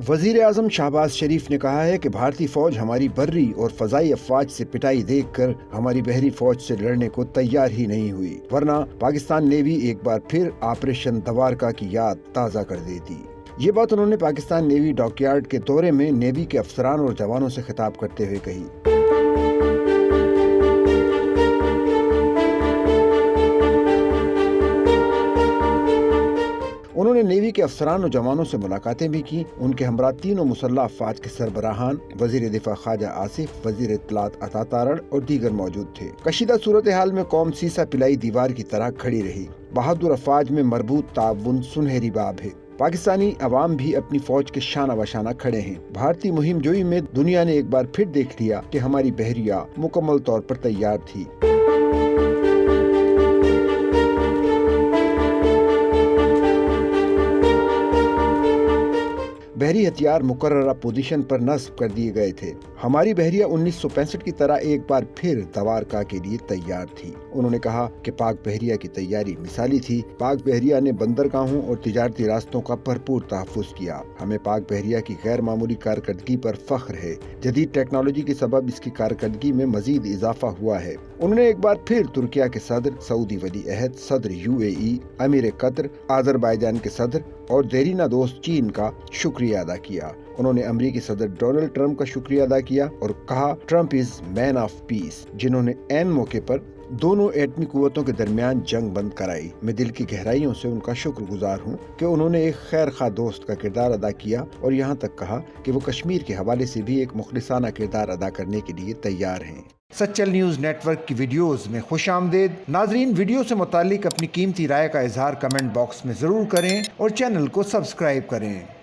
वजीर आजम शहबाज शरीफ ने कहा है कि भारतीय फौज हमारी बर्री और फजाई अफवाज से पिटाई देखकर हमारी बहरी फौज से लड़ने को तैयार ही नहीं हुई, वरना पाकिस्तान नेवी एक बार फिर ऑपरेशन दवारका की याद ताज़ा कर देती। ये बात उन्होंने पाकिस्तान नेवी डॉकयार्ड के दौरे में नेवी के अफसरान और जवानों से खिताब करते हुए कही। उन्होंने नेवी के अफसरान और जवानों से मुलाकातें भी की। उनके हमरा तीनों मुसल्लह अफवाज के सरबराहान, वजीर दिफा ख्वाजा आसिफ, वजीर इत्तलात अता तारड़ और दीगर मौजूद थे। कशीदा सूरत हाल में कौम सीसा पिलाई दीवार की तरह खड़ी रही। बहादुर अफवाज में मरबूत ताउन सुनहरी बाब है। पाकिस्तानी अवाम भी अपनी फौज के शाना बशाना खड़े हैं। भारतीय मुहिम जोई में दुनिया ने एक बार फिर देख लिया कि हमारी बहरिया मुकम्मल तौर पर तैयार थी। बहरी हथियार मुकर्ररा पोजीशन पर नस्ब कर दिए गए थे। हमारी बहरिया 1965 की तरह एक बार फिर दवारका के लिए तैयार थी। उन्होंने कहा कि पाक बहरिया की तैयारी मिसाली थी। पाक बहरिया ने बंदरगाहों और तिजारती रास्तों का भरपूर तहफ़्फ़ुज़ किया। हमें पाक बहरिया की गैर मामूली कारकर्दगी पर फख्र है। जदीद टेक्नोलॉजी के सबब इसकी कारकर्दगी में मजीद इजाफा हुआ है। उन्होंने एक बार फिर तुर्किया के सदर, सऊदी वली अहद, सदर UAE, अमीर कतर, आज़रबाईजान के सदर और देरीना दोस्त चीन का शुक्रिया अदा किया। उन्होंने अमरीकी सदर डोनाल्ड ट्रंप का शुक्रिया अदा किया और कहा, Trump is man of peace, जिन्होंने ऐन मौके पर दोनों एटमी कुव्वतों के दरमियान जंग बंद कराई। मैं दिल की गहराइयों से उनका शुक्रगुजार हूँ कि उन्होंने एक खैर खा दोस्त का किरदार अदा किया और यहाँ तक कहा कि वो कश्मीर के हवाले से भी एक मुखलिसाना किरदार अदा करने के लिए तैयार हैं। सच्चल न्यूज़ नेटवर्क की वीडियोस में खुश आमदेद। नाजरीन, वीडियो से मुतालिक अपनी कीमती राय का इजहार कमेंट बॉक्स में जरूर करें और चैनल को सब्सक्राइब करें।